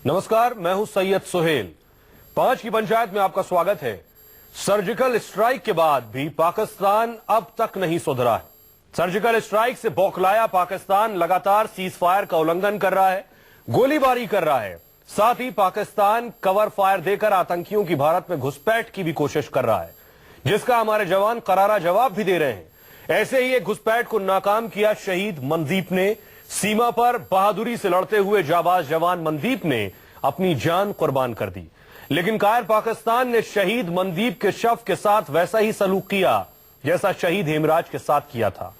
नमस्कार, मैं हूं सैयद सुहेल। 5 की पंचायत में आपका स्वागत है। सर्जिकल स्ट्राइक के बाद भी पाकिस्तान अब तक नहीं सुधरा है। सर्जिकल स्ट्राइक से बौखलाया पाकिस्तान लगातार सीज फायर का उल्लंघन कर रहा है, गोलीबारी कर रहा है। साथ ही पाकिस्तान कवर फायर देकर आतंकियों की भारत में घुसपैठ की भी कोशिश कर रहा है, जिसका हमारे जवान करारा जवाब भी दे रहे हैं। ऐसे ही एक घुसपैठ को नाकाम किया शहीद मनदीप ने। सीमा पर बहादुरी से लड़ते हुए जाबाज जवान मनदीप ने अपनी जान कुर्बान कर दी, लेकिन कायर पाकिस्तान ने शहीद मनदीप के शव के साथ वैसा ही सलूक किया जैसा शहीद हेमराज के साथ किया था।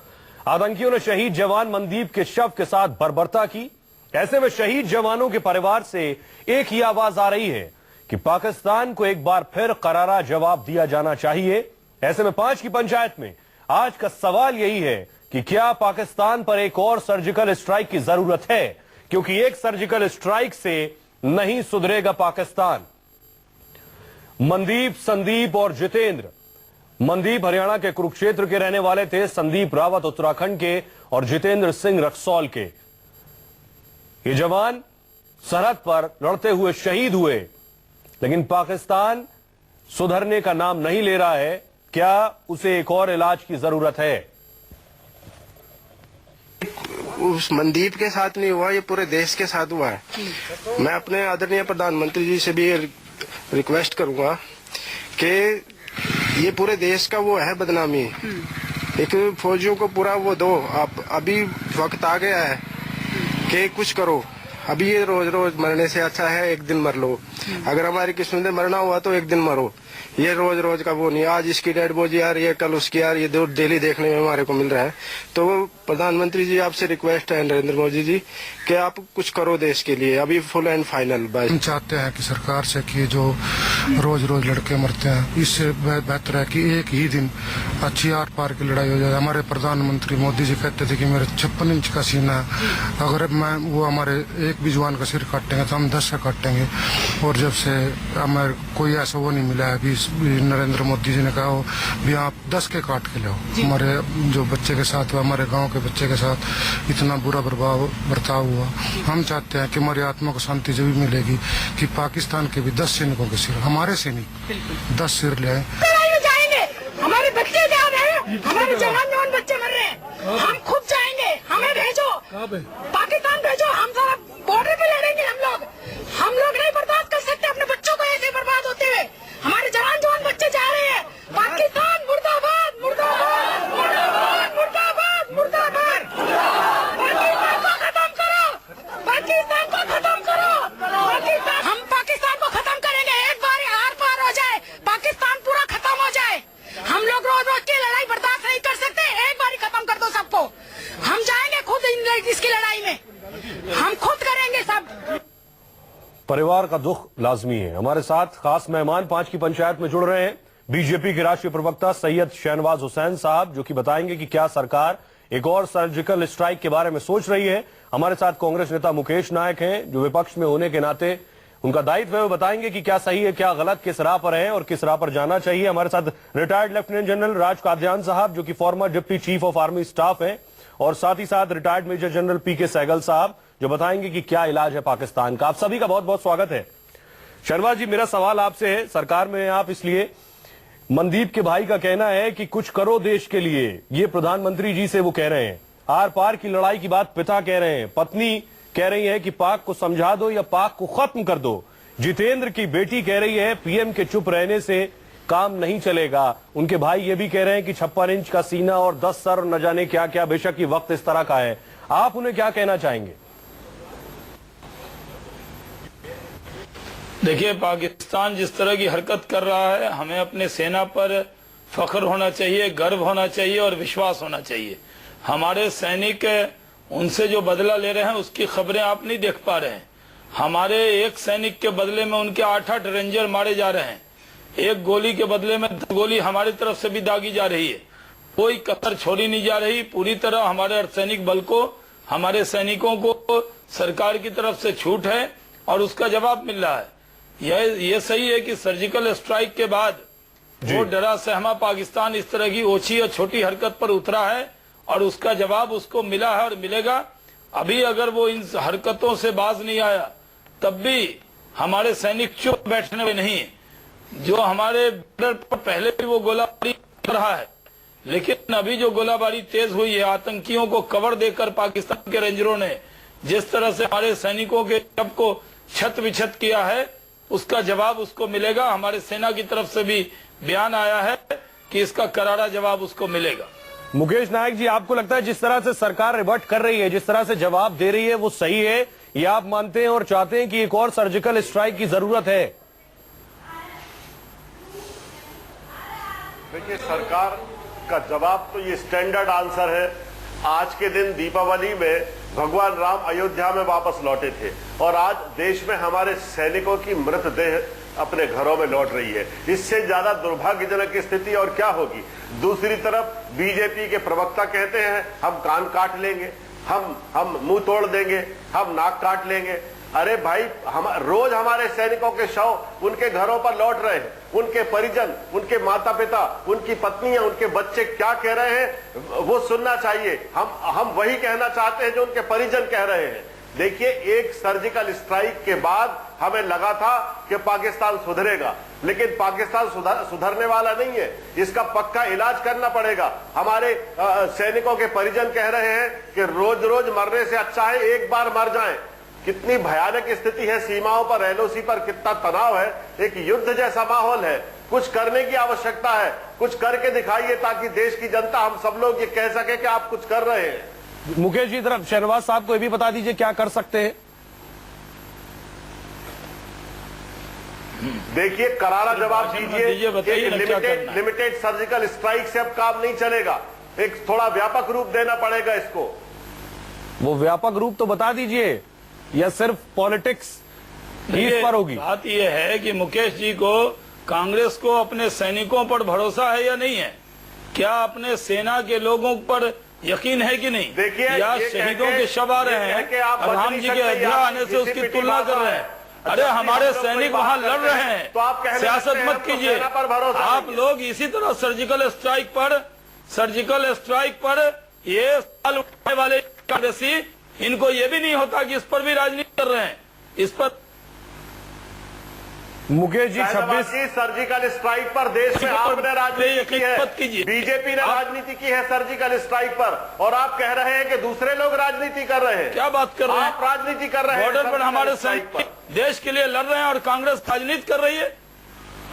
आतंकियों ने शहीद जवान मनदीप के शव के साथ बर्बरता की। ऐसे में शहीद जवानों के परिवार से एक ही आवाज आ रही है कि पाकिस्तान को एक बार फिर करारा जवाब दिया जाना चाहिए। ऐसे में 5 की पंचायत में आज का सवाल यही है कि क्या पाकिस्तान पर एक और सर्जिकल स्ट्राइक की जरूरत है, क्योंकि एक सर्जिकल स्ट्राइक से नहीं सुधरेगा पाकिस्तान। मनदीप, संदीप और जितेंद्र। मनदीप हरियाणा के कुरुक्षेत्र के रहने वाले थे, संदीप रावत उत्तराखंड के और जितेंद्र सिंह रक्सौल के। ये जवान सरहद पर लड़ते हुए शहीद हुए, लेकिन पाकिस्तान सुधरने का नाम नहीं ले रहा है। क्या उसे एक और इलाज की जरूरत है? उस मनदीप के साथ नहीं हुआ, ये पूरे देश के साथ हुआ है। मैं अपने आदरणीय प्रधानमंत्री जी से भी रिक्वेस्ट करूंगा कि ये पूरे देश का वो है बदनामी। एक फौजियों को पूरा वो दो। आप अभी वक्त आ गया है कि कुछ करो। अभी ये रोज रोज मरने से अच्छा है एक दिन मर लो। अगर हमारी किस्मत में मरना हुआ तो एक दिन मरो। ये रोज रोज का वो नहीं, आज इसकी डेड बॉडी यार, ये कल उसकी यार, ये डेली देखने में हमारे को मिल रहा है। तो प्रधानमंत्री जी आपसे रिक्वेस्ट है, नरेंद्र मोदी जी, कि आप कुछ करो देश के लिए। अभी फुल एंड फाइनल हम चाहते हैं कि सरकार से कि जो रोज रोज लड़के मरते हैं, इससे बेहतर है कि एक ही दिन अच्छी आर पार की लड़ाई हो जाए। हमारे प्रधानमंत्री मोदी जी कहते थे कि मेरे 56 इंच का सीना है, अगर वो हमारे एक भी जवान का सिर काटेंगे तो हम 10 का काटेंगे। और जब से हमारे कोई ऐसा वो नहीं मिला है, अभी नरेंद्र मोदी जी ने कहा भी आप 10 के काट के लो। हमारे जो बच्चे के साथ हुआ, हमारे गांव के बच्चे के साथ इतना बुरा बर्ताव हुआ। हम चाहते हैं कि हमारी आत्मा को शांति जब भी मिलेगी कि पाकिस्तान के भी 10 सैनिकों के सिर, हमारे सैनिक 10 सिर ले आए। हमारे बच्चे जा रहे हैं, हमारे जवान बच्चे मर रहे हैं। हम खुद जाएंगे, हमें भेजो, पाकिस्तान भेजो। हम सारा बॉर्डर पे लड़ेंगे। हम लोग नहीं बर्दाश्त कर सकते अपने बच्चों को ऐसे बर्बाद होते हुए। हमारे जवान बच्चे जा रहे हैं। पाकिस्तान मुर्दाबाद, मुर्दाबाद, मुर्दाबाद, मुर्दाबाद, मुर्दाबाद। पाकिस्तान को खत्म करो, पाकिस्तान को खत्म करो, पाकिस्तान। हम पाकिस्तान को खत्म करेंगे। एक बार आर पार हो जाए, पाकिस्तान पूरा खत्म हो जाए। हम लोग रोज रोज की लड़ाई बर्दाश्त नहीं कर सकते। एक बार ही खत्म कर दो सबको। हम जाएंगे खुद इसकी लड़ाई में, हम खुद करेंगे सब। परिवार का दुख लाजमी है। हमारे साथ खास मेहमान 5 की पंचायत में जुड़ रहे हैं बीजेपी के राष्ट्रीय प्रवक्ता सैयद शहनवाज हुसैन साहब, जो कि बताएंगे कि क्या सरकार एक और सर्जिकल स्ट्राइक के बारे में सोच रही है। हमारे साथ कांग्रेस नेता मुकेश नायक हैं, जो विपक्ष में होने के नाते उनका दायित्व है, वो बताएंगे कि क्या सही है, क्या गलत, किस राह पर है और किस राह पर जाना चाहिए। हमारे साथ रिटायर्ड लेफ्टिनेंट जनरल राज कादियान साहब, जो कि farmer deputy chief of army staff है, और साथ ही साथ रिटायर्ड मेजर जनरल पीके सहगल साहब, जो बताएंगे कि क्या इलाज है पाकिस्तान का। आप सभी का बहुत बहुत स्वागत है। शहनवाज जी, मेरा सवाल आपसे है, सरकार में आप इसलिए, मनदीप के भाई का कहना है कि कुछ करो देश के लिए, ये प्रधानमंत्री जी से वो कह रहे हैं। आर पार की लड़ाई की बात पिता कह रहे हैं, पत्नी कह रही है कि पाक को समझा दो या पाक को खत्म कर दो। जितेंद्र की बेटी कह रही है पीएम के चुप रहने से काम नहीं चलेगा। उनके भाई ये भी कह रहे हैं कि 56 इंच का सीना और 10 सर, न जाने क्या क्या। बेशक ये वक्त इस तरह का है, आप उन्हें क्या कहना चाहेंगे? देखिए, पाकिस्तान जिस तरह की हरकत कर रहा है, हमें अपने सेना पर फख्र होना चाहिए, गर्व होना चाहिए और विश्वास होना चाहिए। हमारे सैनिक उनसे जो बदला ले रहे हैं उसकी खबरें आप नहीं देख पा रहे हैं। हमारे एक सैनिक के बदले में उनके 8-8 रेंजर मारे जा रहे हैं। एक गोली के बदले में 10 गोली हमारी तरफ से भी दागी जा रही है। कोई कसर छोड़ी नहीं जा रही। पूरी तरह हमारे अर्धसैनिक बल को, हमारे सैनिकों को सरकार की तरफ से छूट है और उसका जवाब मिल रहा है। यह सही है कि सर्जिकल स्ट्राइक के बाद वो डरा सहमा पाकिस्तान इस तरह की ओछी और छोटी हरकत पर उतरा है और उसका जवाब उसको मिला है और मिलेगा। अभी अगर वो इन हरकतों से बाज नहीं आया तब भी हमारे सैनिक चुप बैठने में नहीं है। जो हमारे बॉर्डर पर पहले भी वो गोलाबारी कर रहा है, लेकिन अभी जो गोलाबारी तेज हुई है, आतंकियों को कवर देकर पाकिस्तान के रेंजरों ने जिस तरह से हमारे सैनिकों के शव को छत विछत किया है, उसका जवाब उसको मिलेगा। हमारे सेना की तरफ से भी बयान आया है कि इसका करारा जवाब उसको मिलेगा। मुकेश नायक जी, आपको लगता है जिस तरह से सरकार रिवर्ट कर रही है, जिस तरह से जवाब दे रही है, वो सही है, या आप मानते हैं और चाहते हैं कि एक और सर्जिकल स्ट्राइक की जरूरत है? देखिए, सरकार का जवाब तो ये स्टैंडर्ड आंसर है। आज के दिन दीपावली में भगवान राम अयोध्या में वापस लौटे थे और आज देश में हमारे सैनिकों की मृतदेह अपने घरों में लौट रही है। इससे ज्यादा दुर्भाग्यजनक स्थिति और क्या होगी। दूसरी तरफ बीजेपी के प्रवक्ता कहते हैं हम कान काट लेंगे, हम मुंह तोड़ देंगे, हम नाक काट लेंगे। अरे भाई, हम रोज हमारे सैनिकों के शव उनके घरों पर लौट रहे हैं। उनके परिजन, उनके माता पिता, उनकी पत्नियां, उनके बच्चे क्या कह रहे हैं वो सुनना चाहिए। हम वही कहना चाहते हैं जो उनके परिजन कह रहे हैं। देखिए, एक सर्जिकल स्ट्राइक के बाद हमें लगा था कि पाकिस्तान सुधरेगा, लेकिन पाकिस्तान सुधरने वाला नहीं है। इसका पक्का इलाज करना पड़ेगा। हमारे सैनिकों के परिजन कह रहे हैं कि रोज रोज मरने से अच्छा है एक बार मर जाएं। कितनी भयानक स्थिति है सीमाओं पर, एलओसी पर कितना तनाव है, एक युद्ध जैसा माहौल है। कुछ करने की आवश्यकता है, कुछ करके दिखाइए ताकि देश की जनता, हम सब लोग ये कह सके कि आप कुछ कर रहे हैं। मुकेश जी, तरफ शहनवाज साहब को ये भी बता दीजिए क्या कर सकते हैं। देखिए, करारा जवाब दीजिए। लिमिटेड सर्जिकल स्ट्राइक से अब काम नहीं चलेगा, एक थोड़ा व्यापक रूप देना पड़ेगा इसको। वो व्यापक रूप तो बता दीजिए, या सिर्फ पॉलिटिक्स इस पर होगी? बात यह है कि मुकेश जी को, कांग्रेस को अपने सैनिकों पर भरोसा है या नहीं है? क्या अपने सेना के लोगों पर यकीन है कि नहीं? देखिए, या शहीदों के शव आ रहे हैं और राम जी के अयोध्या आने से उसकी तुलना कर रहे हैं? अरे हमारे सैनिक वहां लड़ रहे हैं, तो आप सियासत मत कीजिए। आप लोग इसी तरह सर्जिकल स्ट्राइक पर ये सवाल उठाने वाले कांग्रेसी, इनको ये भी नहीं होता कि इस पर भी राजनीति कर रहे हैं। इस पर मुकेश जी, 26 सर्जिकल स्ट्राइक पर देश में आपने राजनीति की है, कीजिए। बीजेपी ने राजनीति की है सर्जिकल स्ट्राइक पर, और आप कह रहे हैं कि दूसरे लोग राजनीति कर रहे हैं। क्या बात कर रहे हैं? आप राजनीति कर रहे हैं। बॉर्डर पर हमारे सैनिक देश के लिए लड़ रहे हैं और कांग्रेस राजनीति कर रही है।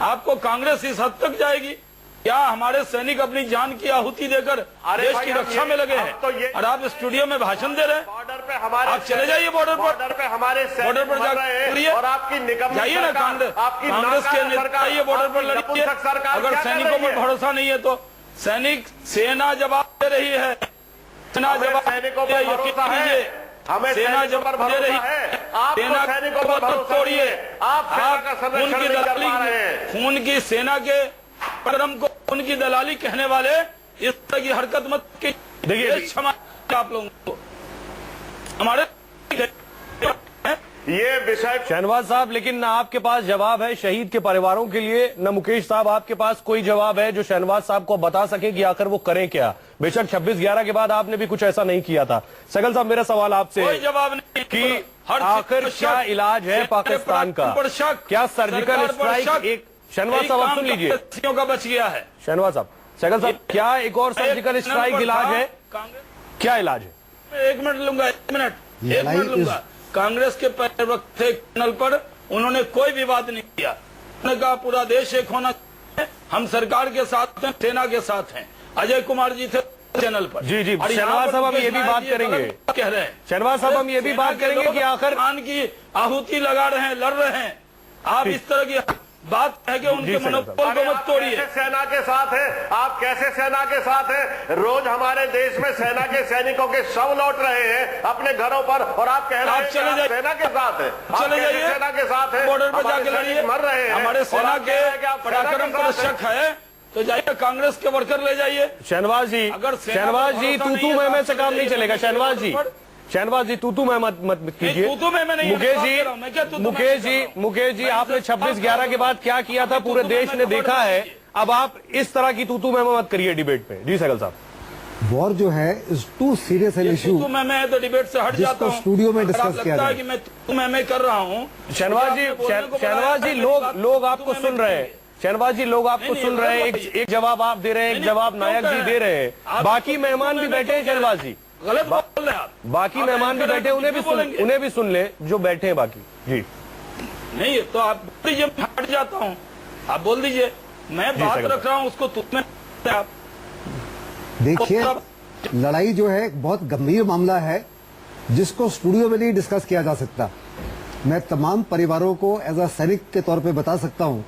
आपको कांग्रेस इस हद तक जाएगी? क्या हमारे सैनिक अपनी जान की आहुति देकर देश की रक्षा में लगे हैं, और आप स्टूडियो में भाषण दे रहे हैं? बॉर्डर पे हमारे, आप चले जाइए बॉर्डर पे हमारे बॉर्डर पर जाइए और आपकी निकम्मी जाइए ना, कांग्रेस के नेता आइए बॉर्डर पर लड़िए। अगर सैनिकों पर भरोसा नहीं है तो सेना जवाब दे रही है। सेना जवाब, सैनिकों पर भरोसा है, हमें सेना जवाब पर भरोसा है। आप सैनिकों पर भरोसा तोड़िए। आप खून की सेना के परम को उनकी दलाली कहने वाले इस तरह की हरकत मत कीजिए। देखिए, क्षमा आप लोगों को, हमारे ये विषय। शहनवाज साहब, लेकिन न आपके पास जवाब है शहीद के परिवारों के लिए, न मुकेश साहब आपके पास कोई जवाब है जो शहनवाज साहब को बता सके कि आखिर वो करें क्या। बेशक 26/11 के बाद आपने भी कुछ ऐसा नहीं किया था। सहगल साहब, मेरा सवाल आपसे कोई जवाब नहीं कि आखिर क्या इलाज है पाकिस्तान का? क्या सर्जिकल स्ट्राइक एक, शहनवाज साहब आप सुन लीजिए, का बच गया है। शहनवाज साहब, सहगल साहब, क्या एक और सर्जिकल स्ट्राइक इलाज है? क्या इलाज है? एक मिनट लूंगा, एक मिनट लूंगा। कांग्रेस के प्रवक्ता चैनल पर उन्होंने कोई विवाद नहीं किया। उन्होंने कहा पूरा देश एक होना चाहिए, हम सरकार के साथ हैं, सेना के साथ हैं। अजय कुमार जी थे चैनल पर। जी, शहनवाज साहब हम ये भी बात करेंगे, कह रहे हैं शहनवाज साहब हम ये भी बात करेंगे कि आखिर खान की आहुति लगा रहे हैं, लड़ रहे हैं। आप इस तरह की बात है कि उनके मनोबल को मत तोड़िए। सेना के साथ है, आप कैसे सेना के साथ हैं? रोज हमारे देश में सेना के सैनिकों के शव लौट रहे हैं अपने घरों पर, और आप कह रहे हैं चले जाइए, सेना के साथ है। चले जाइए, सेना के साथ है, बॉर्डर पर जाके लड़िए, मर रहे हैं। हमारे सेना के पराक्रम पर शक है तो जाइए, कांग्रेस के वर्कर ले जाइए। शहनवाज जी, तू में से काम नहीं चलेगा। शहनवाज जी तू में मत कीजिए। मुकेश जी आपने 26/11 के बाद क्या किया था पूरे देश ने देखा है। अब आप इस तरह की तू में मत करिए डिबेट पे। जी सहगल साहब। वॉर जो है is too serious an issue तू मैं तो डिबेट से हट जाता हूँ। स्टूडियो में अगर डिस्कस आपको किया लगता है जाए। कि मैं तू मैं कर रहा हूँ। शहनवाज जी लोग आपको सुन रहे हैं। शहनवाज जी लोग आपको सुन रहे हैं। एक जवाब आप दे रहे हैं, एक जवाब नायक जी दे रहे हैं, बाकी मेहमान भी बैठे हैं। शहनवाज जी गलत बोल रहे हैं आप। बाकी मेहमान भी बैठे हैं, उन्हें भी सुन ले जो बैठे हैं बाकी। जी नहीं तो आप बोल दीजिए, मैं हट जाता हूँ, आप बोल दीजिए, मैं बात रख रहा हूँ उसको तुम्हें आप देखिए, लड़ाई जो है एक बहुत गंभीर मामला है जिसको स्टूडियो में नहीं डिस्कस किया जा सकता। मैं तमाम परिवारों को एज अ सैनिक के तौर पे बता सकता हूं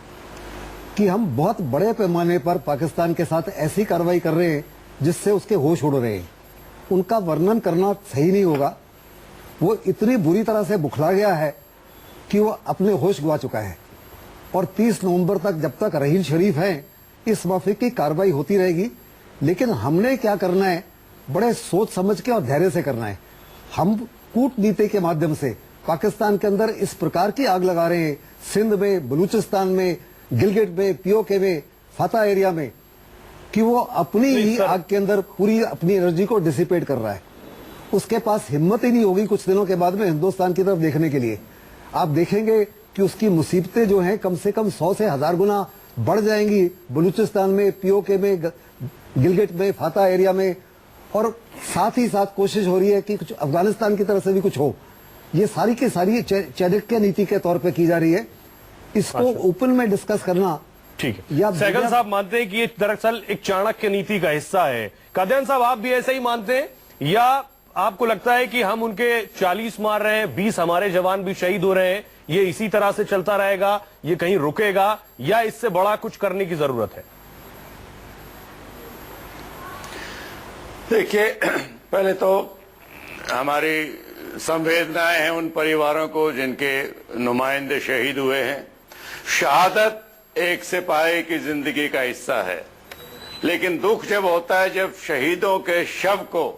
कि हम बहुत बड़े पैमाने पर पाकिस्तान के साथ ऐसी कार्रवाई कर रहे हैं जिससे उसके होश उड़ रहे हैं। उनका वर्णन करना सही नहीं होगा। वो इतनी बुरी तरह से बुखला गया है कि वो अपने होश गवा चुका है और 30 नवंबर तक जब तक रहील शरीफ है इस माफिक की कार्रवाई होती रहेगी। लेकिन हमने क्या करना है, बड़े सोच समझ के और धैर्य से करना है। हम कूटनीति के माध्यम से पाकिस्तान के अंदर इस प्रकार की आग लगा रहे हैं, सिंध में, बलूचिस्तान में, गिलगिट में, पीओके में, फतह एरिया में, कि वो अपनी ही आग के अंदर पूरी अपनी एनर्जी को डिसिपेट कर रहा है। उसके पास हिम्मत ही नहीं होगी कुछ दिनों के बाद में हिंदुस्तान की तरफ देखने के लिए। आप देखेंगे कि उसकी मुसीबतें जो हैं कम से कम 100 से 1000 गुना बढ़ जाएंगी बलूचिस्तान में, पीओके में, गिलगिट में, फतह एरिया में। और साथ ही साथ कोशिश हो रही है कि कुछ अफगानिस्तान की तरफ से भी कुछ हो। ये सारी की सारी चाणक्य नीति के तौर पे की जा रही है। इसको ओपन में डिस्कस करना ठीक है। सहगल साहब मानते हैं कि ये दरअसल एक चाणक्य नीति का हिस्सा है। कादियान साहब, आप भी ऐसा ही मानते हैं या आपको लगता है कि हम उनके 40 मार रहे हैं, 20 हमारे जवान भी शहीद हो रहे हैं, ये इसी तरह से चलता रहेगा, ये कहीं रुकेगा या इससे बड़ा कुछ करने की जरूरत है? देखिए, पहले तो हमारी संवेदनाएं हैं उन परिवारों को जिनके नुमाइंदे शहीद हुए हैं। शहादत एक सिपाही की जिंदगी का हिस्सा है, लेकिन दुख जब होता है जब शहीदों के शव को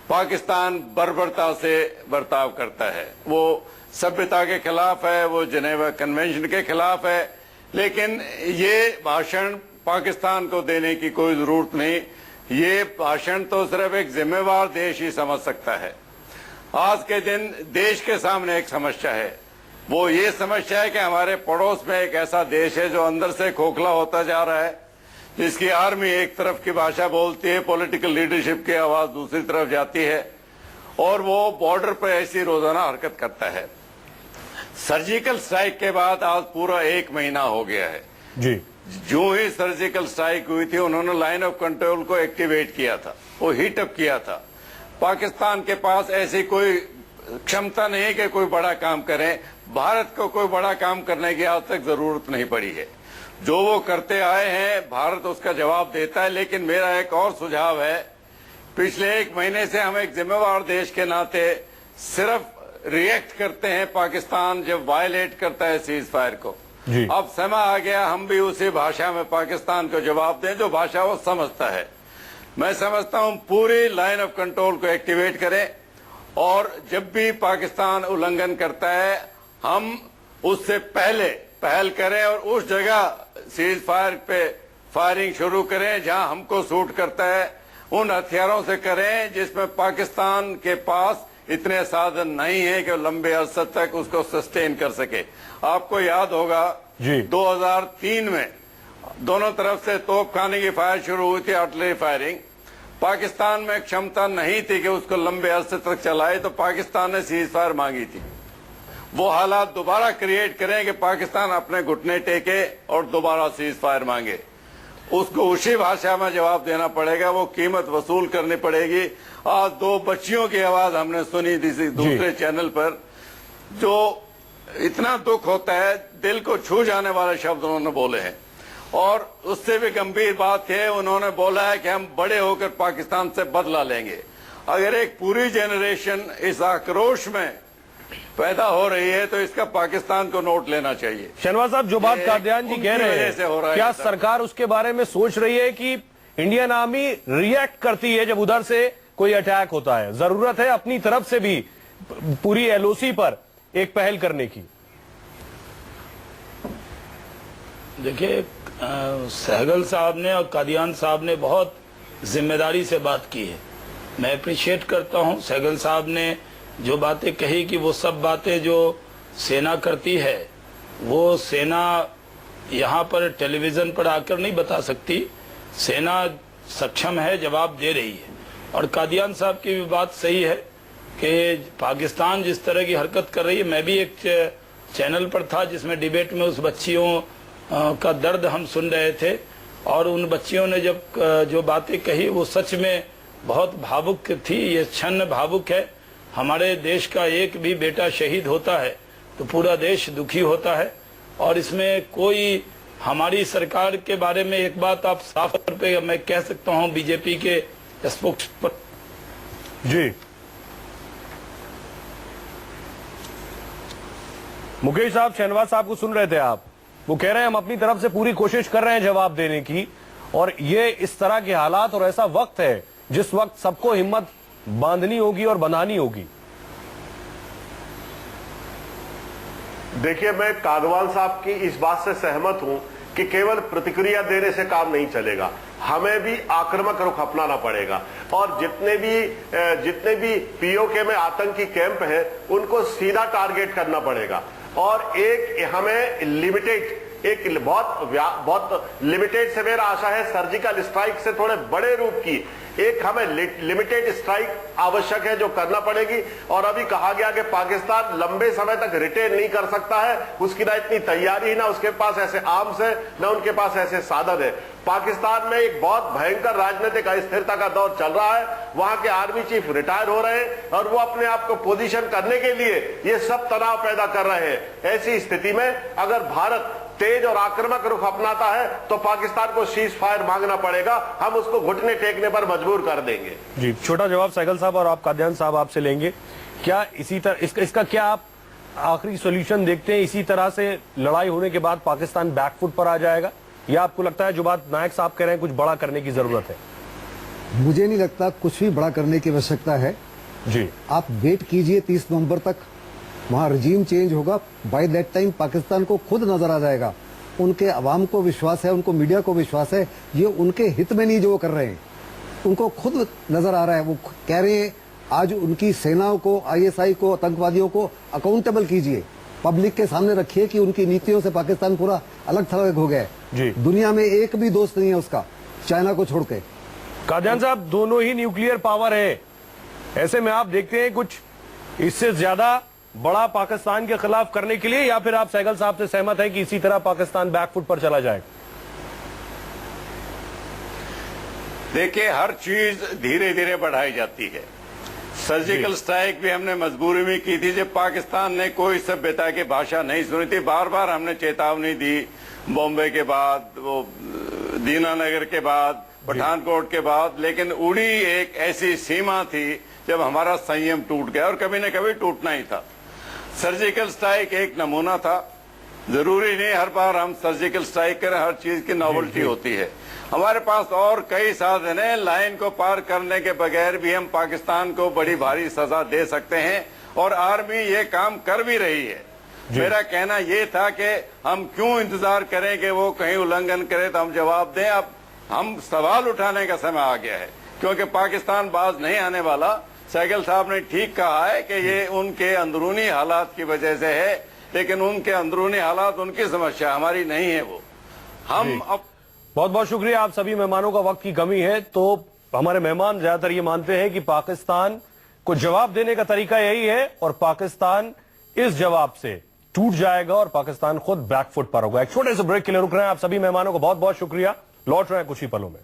पाकिस्तान बर्बरता से बर्ताव करता है। वो सभ्यता के खिलाफ है, वो जिनेवा कन्वेंशन के खिलाफ है। लेकिन ये भाषण पाकिस्तान को देने की कोई जरूरत नहीं। ये भाषण तो सिर्फ एक जिम्मेवार देश ही समझ सकता है। आज के दिन देश के सामने एक समस्या है, वो ये समस्या है कि हमारे पड़ोस में एक ऐसा देश है जो अंदर से खोखला होता जा रहा है, जिसकी आर्मी एक तरफ की भाषा बोलती है, पॉलिटिकल लीडरशिप की आवाज दूसरी तरफ जाती है और वो बॉर्डर पर ऐसी रोजाना हरकत करता है। सर्जिकल स्ट्राइक के बाद आज पूरा 1 महीना हो गया है जी। जो ही सर्जिकल स्ट्राइक हुई थी उन्होंने लाइन ऑफ कंट्रोल को एक्टिवेट किया था, वो हीट अप किया था। पाकिस्तान के पास ऐसी कोई क्षमता नहीं है कि कोई बड़ा काम करें। भारत को कोई बड़ा काम करने की आज तक जरूरत नहीं पड़ी है। जो वो करते आए हैं भारत उसका जवाब देता है। लेकिन मेरा एक और सुझाव है, पिछले 1 महीने से हम एक जिम्मेवार देश के नाते सिर्फ रिएक्ट करते हैं पाकिस्तान जब वायलेट करता है सीज फायर को। अब समय आ गया हम भी उसी भाषा में पाकिस्तान को जवाब दें जो भाषा वो समझता है। मैं समझता हूं पूरी लाइन ऑफ कंट्रोल को एक्टिवेट करें और जब भी पाकिस्तान उल्लंघन करता है हम उससे पहले पहल करें और उस जगह सीज फायर पे फायरिंग शुरू करें जहां हमको सूट करता है। उन हथियारों से करें जिसमें पाकिस्तान के पास इतने साधन नहीं है कि लंबे अरसे तक उसको सस्टेन कर सके। आपको याद होगा 2003 में दोनों तरफ से तोपखाने की फायर शुरू हुई थी, आर्टिलरी फायरिंग। पाकिस्तान में क्षमता नहीं थी कि उसको लंबे अरसे तक चलाए, तो पाकिस्तान ने सीज फायर मांगी थी। वो हालात दोबारा क्रिएट करें कि पाकिस्तान अपने घुटने टेके और दोबारा सीज फायर मांगे। उसको उसी भाषा में जवाब देना पड़ेगा, वो कीमत वसूल करनी पड़ेगी। आज 2 बच्चियों की आवाज हमने सुनी थी दूसरे चैनल पर, जो इतना दुख होता है, दिल को छू जाने वाले शब्द उन्होंने बोले हैं। और उससे भी गंभीर बात है, उन्होंने बोला है कि हम बड़े होकर पाकिस्तान से बदला लेंगे। अगर एक पूरी जनरेशन इस आक्रोश में पैदा हो रही है तो इसका पाकिस्तान को नोट लेना चाहिए। शहनवाज साहब, जो बात कादियान जी कह रहे हैं, क्या सरकार उसके बारे में सोच रही है कि इंडियन आर्मी रिएक्ट करती है जब उधर से कोई अटैक होता है? जरूरत है अपनी तरफ से भी पूरी एलओसी पर एक पहल करने की। देखिए, सहगल साहब ने और कादियान साहब ने बहुत जिम्मेदारी से बात की है। मैं अप्रिशिएट करता हूं सहगल साहब ने जो बातें कही कि वो सब बातें जो सेना करती है वो सेना यहाँ पर टेलीविजन पर आकर नहीं बता सकती। सेना सक्षम है, जवाब दे रही है। और कादियान साहब की भी बात सही है कि पाकिस्तान जिस तरह की हरकत कर रही है, मैं भी एक चैनल पर था जिसमें डिबेट में उस बच्चियों का दर्द हम सुन रहे थे, और उन बच्चियों ने जब जो बातें कही वो सच में बहुत भावुक थी। ये क्षण भावुक है। हमारे देश का एक भी बेटा शहीद होता है तो पूरा देश दुखी होता है, और इसमें कोई हमारी सरकार के बारे में एक बात आप साफ तौर पे मैं कह सकता हूं, बीजेपी के स्पोक्स पर जी मुकेश साहब, शहनवाज साहब को सुन रहे थे आप, वो कह रहे हैं हम अपनी तरफ से पूरी कोशिश कर रहे हैं जवाब देने की, और ये इस तरह के हालात और ऐसा वक्त है जिस वक्त सबको हिम्मत बांधनी होगी और बनानी होगी। देखिए, मैं कादवान साहब की इस बात से सहमत हूं कि केवल प्रतिक्रिया देने से काम नहीं चलेगा, हमें भी आक्रामक रुख अपनाना पड़ेगा, और जितने भी पीओके में आतंकी कैंप हैं उनको सीधा टारगेट करना पड़ेगा, और एक हमें बहुत लिमिटेड से मेरा आशा है सर्जिकल स्ट्राइक से थोड़े बड़े रूप की एक हमें लिमिटेड स्ट्राइक आवश्यक है जो करना पड़ेगी। और अभी कहा गया कि पाकिस्तान लंबे समय तक रिटेन नहीं कर सकता है, उसकी ना इतनी तैयारी, ना उसके पास ऐसे आर्म्स है, ना उनके पास ऐसे साधन है। पाकिस्तान में एक बहुत भयंकर राजनीतिक अस्थिरता का दौर चल रहा है, वहां के आर्मी चीफ रिटायर हो रहे हैं और वो अपने आप को पोजीशन करने के लिए ये सब तनाव पैदा कर रहे हैं। ऐसी स्थिति में अगर भारत तेज और आक्रामक रुख अपनाता है तो पाकिस्तान को सीज फायर मांगना पड़ेगा, हम उसको घुटने टेकने पर मजबूर कर देंगे। जी, छोटा जवाब सहगल साहब और आप कादियान साहब आपसे लेंगे। क्या इसी तरह इसका क्या आप आखिरी सॉल्यूशन देखते हैं? इसी तरह से लड़ाई होने के बाद पाकिस्तान बैकफुट पर आ जाएगा, या आपको लगता है जो बात नायक साहब कह रहे हैं कुछ बड़ा करने की जरूरत है? मुझे नहीं लगता कुछ भी बड़ा करने की आवश्यकता है जी। आप वेट कीजिए 30 नवंबर तक, वहां रजीम चेंज होगा। बाय दैट टाइम पाकिस्तान को खुद नजर आ जाएगा, उनके अवाम को विश्वास है, उनको मीडिया को विश्वास है, ये उनके हित में नहीं जो वो कर रहे हैं, उनको खुद नजर आ रहा है। वो कह रहे हैं आज उनकी सेनाओं को, आईएसआई को, आतंकवादियों को अकाउंटेबल कीजिए, पब्लिक के सामने रखिए कि उनकी नीतियों से पाकिस्तान पूरा अलग थलग हो गया है। दुनिया में एक भी दोस्त नहीं है उसका, चाइना को छोड़ के। कादियान साहब, दोनों ही न्यूक्लियर पावर है, ऐसे में आप देखते हैं कुछ इससे ज्यादा बड़ा पाकिस्तान के खिलाफ करने के लिए, या फिर आप सहगल साहब से सहमत है कि इसी तरह पाकिस्तान बैकफुट पर चला जाए? देखिए, हर चीज धीरे धीरे बढ़ाई जाती है। सर्जिकल स्ट्राइक भी हमने मजबूरी में की थी जब पाकिस्तान ने कोई सभ्यता की भाषा नहीं सुनी थी। बार बार हमने चेतावनी दी, बॉम्बे के बाद, वो दीनानगर के बाद, पठानकोट के बाद, लेकिन उड़ी एक ऐसी सीमा थी जब हमारा संयम टूट गया, और कभी न कभी टूटना ही था। सर्जिकल स्ट्राइक एक नमूना था। जरूरी नहीं हर बार हम सर्जिकल स्ट्राइक करें, हर चीज की नॉवेल्टी होती है। हमारे पास और कई साधन हैं, लाइन को पार करने के बगैर भी हम पाकिस्तान को बड़ी भारी सजा दे सकते हैं, और आर्मी ये काम कर भी रही है। मेरा कहना ये था कि हम क्यों इंतजार करें कि वो कहीं उल्लंघन करे तो हम जवाब दें। अब हम सवाल उठाने का समय आ गया है, क्योंकि पाकिस्तान बाज नहीं आने वाला। सहगल साहब ने ठीक कहा है कि ये उनके अंदरूनी हालात की वजह से है, लेकिन उनके अंदरूनी हालात उनकी समस्या, हमारी नहीं है। वो हम अब बहुत बहुत शुक्रिया। आप सभी मेहमानों का वक्त की कमी है, तो हमारे मेहमान ज्यादातर ये मानते हैं कि पाकिस्तान को जवाब देने का तरीका यही है, और पाकिस्तान इस जवाब से टूट जाएगा और पाकिस्तान खुद बैकफुट पर होगा। एक छोटे से ब्रेक के लिए रुक रहे हैं। आप सभी मेहमानों को बहुत बहुत शुक्रिया। लौट रहे हैं कुछ ही पलों में।